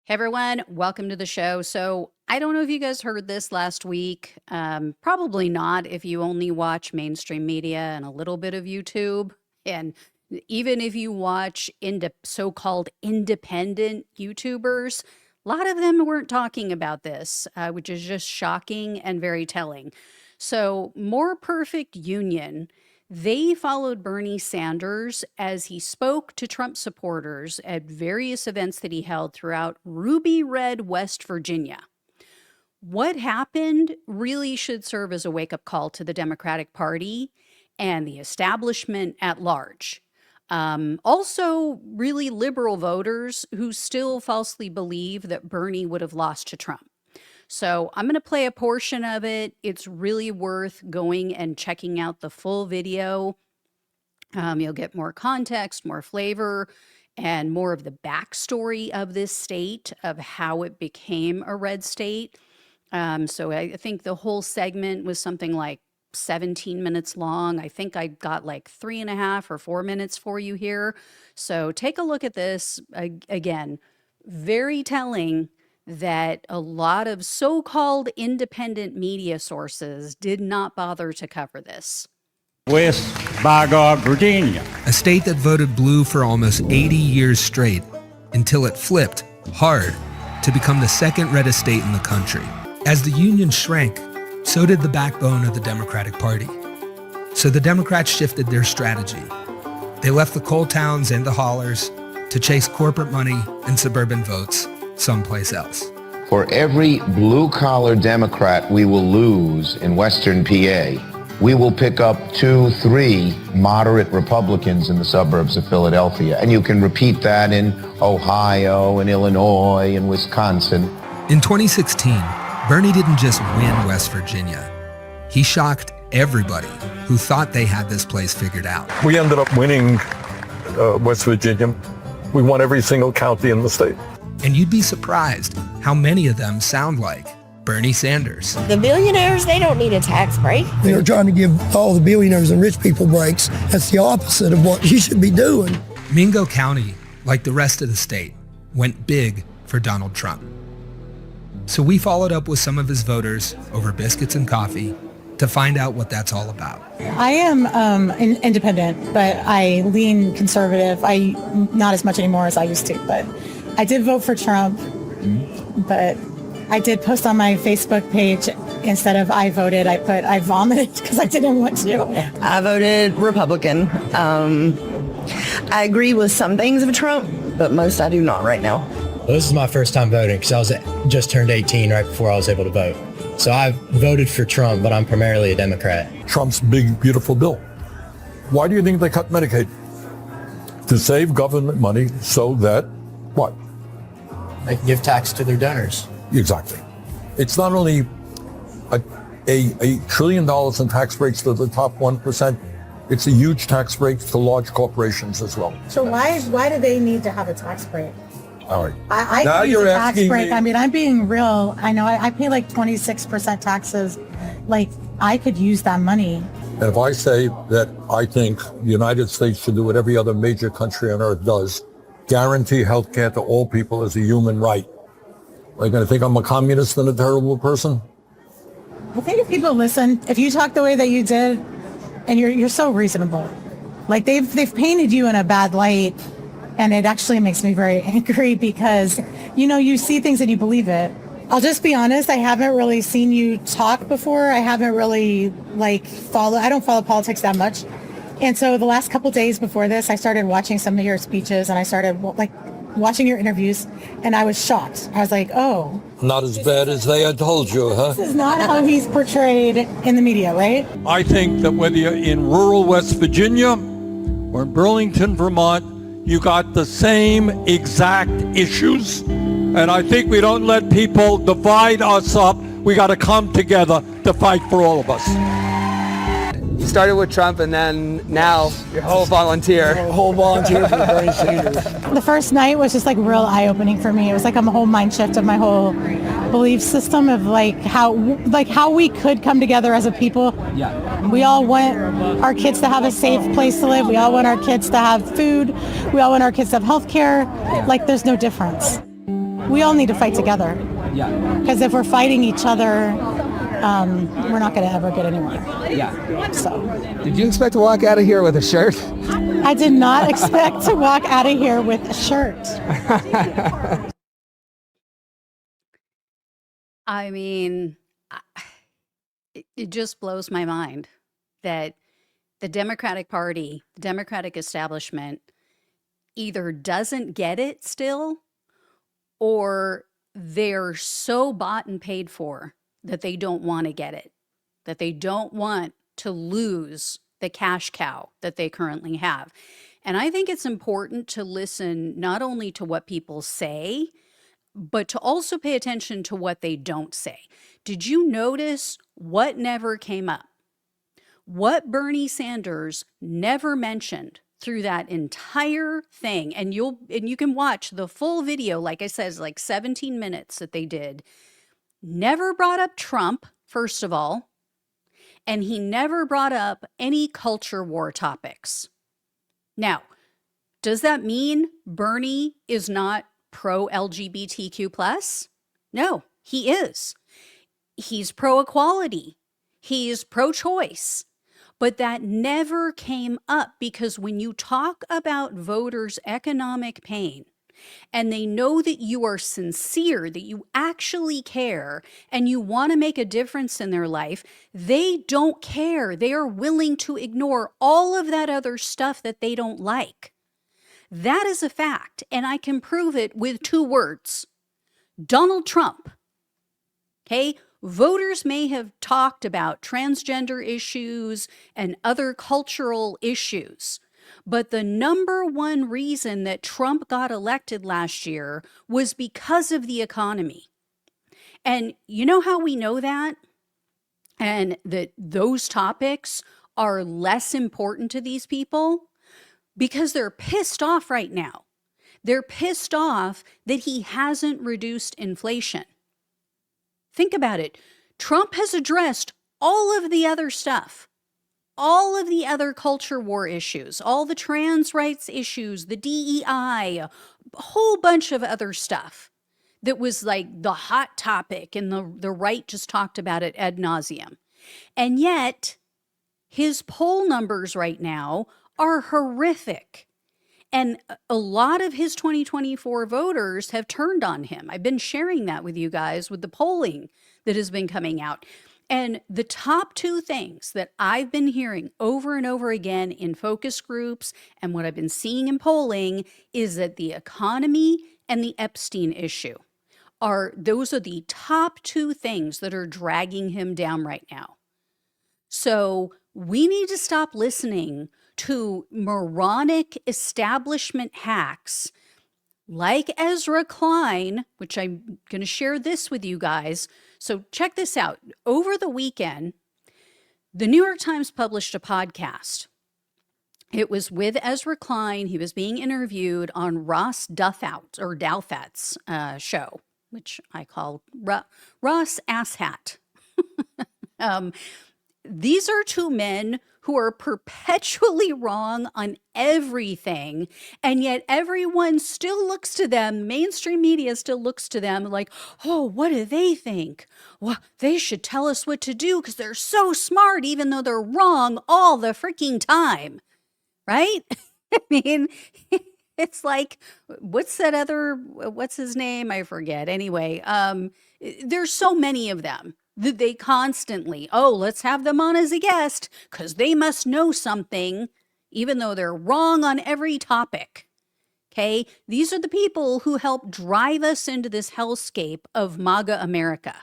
Hey everyone, welcome to the show. So, I don't know if you guys heard this last week. Probably not if you only watch mainstream media and a little bit of YouTube. And even if you watch so-called independent YouTubers, a lot of them weren't talking about this, which is just shocking and very telling. So, More Perfect Union, they followed Bernie Sanders as he spoke to Trump supporters at various events that he held throughout Ruby Red, West Virginia. What happened really should serve as a wake-up call to the Democratic Party and the establishment at large. Also, really liberal voters who still falsely believe that Bernie would have lost to Trump. So I'm going to play a portion of it. It's really worth going and checking out the full video. You'll get more context, more flavor, and more of the backstory of this state, of how it became a red state. So I think the whole segment was something like 17 minutes long. I think I got like 3.5 or 4 minutes for you here. So take a look at this. Again, very telling that a lot of so-called independent media sources did not bother to cover this. West MAGA, Virginia. A state that voted blue for almost 80 years straight until it flipped hard to become the second reddest state in the country. As the union shrank, so did the backbone of the Democratic Party. So the Democrats shifted their strategy. They left the coal towns and the hollers to chase corporate money and suburban votes someplace else. For every blue-collar Democrat we will lose in Western PA, we will pick up 2-3 moderate Republicans in the suburbs of Philadelphia. And you can repeat that in Ohio and Illinois and Wisconsin. In 2016, Bernie didn't just win West Virginia. He shocked everybody who thought they had this place figured out. We ended up winning West Virginia. We won every single county in the state. And you'd be surprised how many of them sound like Bernie Sanders. The billionaires, they don't need a tax break. They're trying to give all the billionaires and rich people breaks. That's the opposite of what you should be doing. Mingo County, like the rest of the state, went big for Donald Trump. So we followed up with some of his voters over biscuits and coffee to find out what that's all about. I am independent, but I lean conservative. Not as much anymore as I used to, but I did vote for Trump, but I did post on my Facebook page, instead of I voted, I put I vomited because I didn't want to. I voted Republican. I agree with some things of Trump, but most I do not right now. Well, this is my first time voting because I just turned 18 right before I was able to vote. So I voted for Trump, but I'm primarily a Democrat. Trump's big, beautiful bill. Why do you think they cut Medicaid? To save government money so that, what? They can give tax to their donors. Exactly. It's not only a $1 trillion in tax breaks to the top 1%, it's a huge tax break to large corporations as well. So why do they need to have a tax break? All right. I Now could use you're a tax asking break. me- I mean, I'm being real. I know I pay like 26% taxes. Like, I could use that money. And if I say that I think the United States should do what every other major country on earth does, guarantee health care to all people as a human right, are you going to think I'm a communist and a terrible person? I think if people listen, if you talk the way that you did, and you're so reasonable, like they've painted you in a bad light, and it actually makes me very angry because, you see things and you believe it. I'll just be honest, I haven't really seen you talk before. I haven't really I don't follow politics that much. And so the last couple days before this, I started watching some of your speeches and I started watching your interviews, and I was shocked. I was like, oh. Not as bad as they had told you, huh? This is not how he's portrayed in the media, right? I think that whether you're in rural West Virginia or in Burlington, Vermont, you got the same exact issues. And I think we don't let people divide us up. We got to come together to fight for all of us. You started with Trump, and then now your whole volunteer. Whole volunteer for Bernie Sanders. The first night was just real eye-opening for me. It was a whole mind shift of my whole belief system of how we could come together as a people. Yeah. We all want our kids to have a safe place to live. We all want our kids to have food. We all want our kids to have health care. Yeah. There's no difference. we all need to fight together. Yeah. Because if we're fighting each other, we're not going to ever get anywhere. Yeah. So Did you expect to walk out of here with a shirt? I did not expect to walk out of here with a shirt. I mean, it just blows my mind that the Democratic Party, the Democratic establishment, either doesn't get it still, or they're so bought and paid for that they don't want to get it, that they don't want to lose the cash cow that they currently have. And I think it's important to listen not only to what people say, but to also pay attention to what they don't say. Did you notice what never came up? What Bernie Sanders never mentioned through that entire thing, and you can watch the full video, like I said, it's like 17 minutes that they did, never brought up Trump, first of all, and he never brought up any culture war topics. Now, does that mean Bernie is not pro-LGBTQ plus? No, he is. He's pro-equality. He's pro-choice. But that never came up, because when you talk about voters' economic pain, and they know that you are sincere, that you actually care, and you want to make a difference in their life, they don't care. They are willing to ignore all of that other stuff that they don't like. That is a fact, and I can prove it with 2 words. Donald Trump. Okay? Voters may have talked about transgender issues and other cultural issues, but the number one reason that Trump got elected last year was because of the economy. And you know how we know that? And that those topics are less important to these people? Because they're pissed off right now. They're pissed off that he hasn't reduced inflation. Think about it. Trump has addressed all of the other stuff, all of the other culture war issues, all the trans rights issues, the DEI, a whole bunch of other stuff that was like the hot topic, and the right just talked about it ad nauseum. And yet, his poll numbers right now are horrific. And a lot of his 2024 voters have turned on him. I've been sharing that with you guys with the polling that has been coming out. And the top 2 things that I've been hearing over and over again in focus groups and what I've been seeing in polling is that the economy and the Epstein issue those are the top 2 things that are dragging him down right now. So we need to stop listening to moronic establishment hacks like Ezra Klein, which I'm going to share this with you guys. So check this out. Over the weekend, the New York Times published a podcast. It was with Ezra Klein. He was being interviewed on Ross Douthat's show, which I call Ross Asshat. These are 2 men who are perpetually wrong on everything, and yet everyone still looks to them, mainstream media still looks to them like, oh, what do they think? Well, they should tell us what to do because they're so smart, even though they're wrong all the freaking time, right? I mean, it's like, what's his name? I forget. Anyway, there's so many of them. They constantly, let's have them on as a guest because they must know something, even though they're wrong on every topic. Okay? These are the people who help drive us into this hellscape of MAGA America.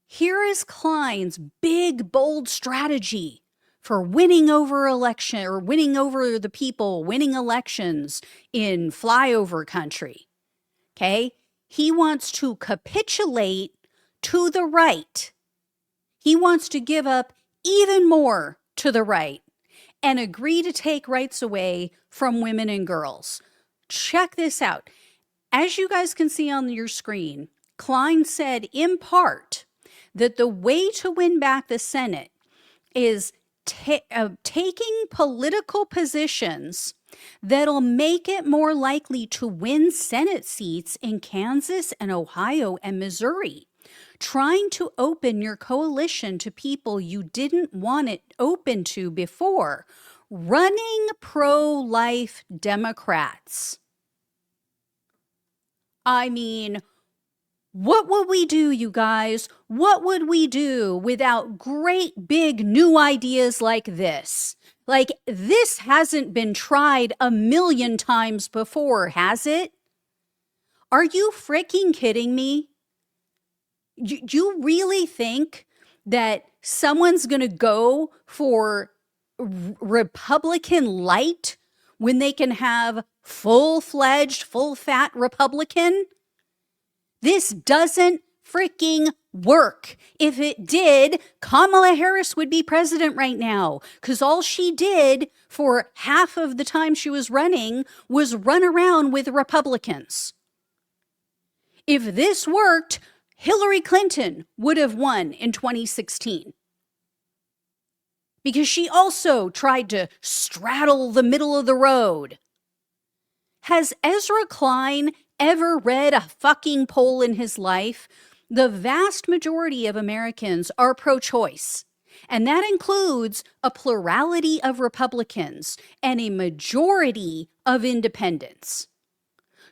Here is Klein's big, bold strategy for winning over the people, winning elections in flyover country. Okay? He wants to capitulate to the right. He wants to give up even more to the right and agree to take rights away from women and girls. Check this out. As you guys can see on your screen, Klein said in part that the way to win back the Senate is taking political positions that'll make it more likely to win Senate seats in Kansas and Ohio and Missouri. Trying to open your coalition to people you didn't want it open to before. Running pro-life Democrats. I mean, what would we do, you guys? What would we do without great big new ideas like this? Like, this hasn't been tried a million times before, has it? Are you freaking kidding me? You really think that someone's going to go for Republican light when they can have full-fledged, full-fat Republican? This doesn't freaking work. If it did, Kamala Harris would be president right now, because all she did for half of the time she was running was run around with Republicans. If this worked, Hillary Clinton would have won in 2016. Because she also tried to straddle the middle of the road. Has Ezra Klein ever read a fucking poll in his life? The vast majority of Americans are pro-choice. And that includes a plurality of Republicans and a majority of independents.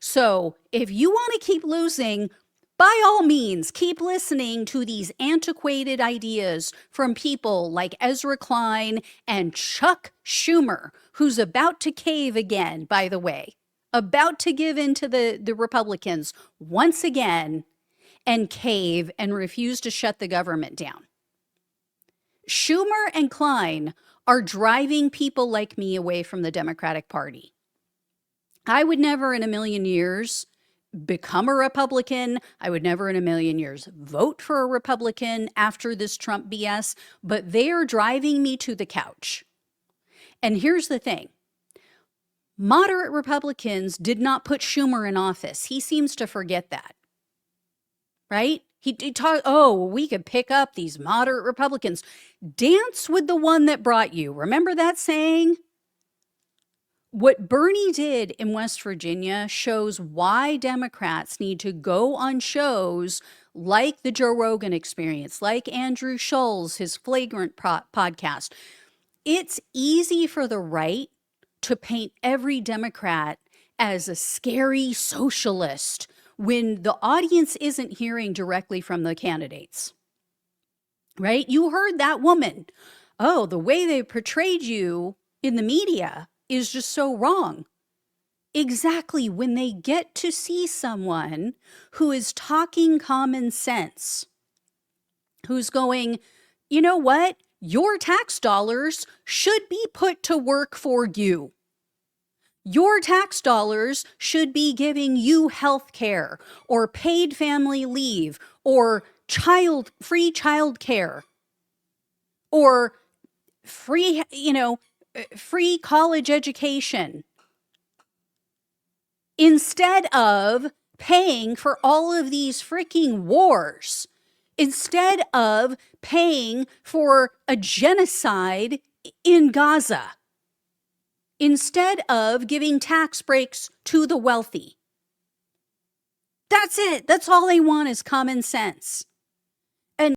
So if you want to keep losing, by all means, keep listening to these antiquated ideas from people like Ezra Klein and Chuck Schumer, who's about to cave again, by the way, about to give in to the Republicans once again and cave and refuse to shut the government down. Schumer and Klein are driving people like me away from the Democratic Party. I would never in a million years become a Republican. I would never in a million years vote for a Republican after this Trump BS, but they are driving me to the couch. And here's the thing. Moderate Republicans did not put Schumer in office. He seems to forget that, right? He talked, oh, we could pick up these moderate Republicans. Dance with the one that brought you. Remember that saying? What Bernie did in West Virginia shows why Democrats need to go on shows like the Joe Rogan Experience, like Andrew Schulz, his Flagrant podcast. It's easy for the right to paint every Democrat as a scary socialist when the audience isn't hearing directly from the candidates, right? You heard that woman. Oh, the way they portrayed you in the media is just so wrong. Exactly, when they get to see someone who is talking common sense, who's going, you know what? Your tax dollars should be put to work for you. Your tax dollars should be giving you health care or paid family leave or free child care or free, free college education, instead of paying for all of these freaking wars, instead of paying for a genocide in Gaza, instead of giving tax breaks to the wealthy. That's it. That's all they want is common sense.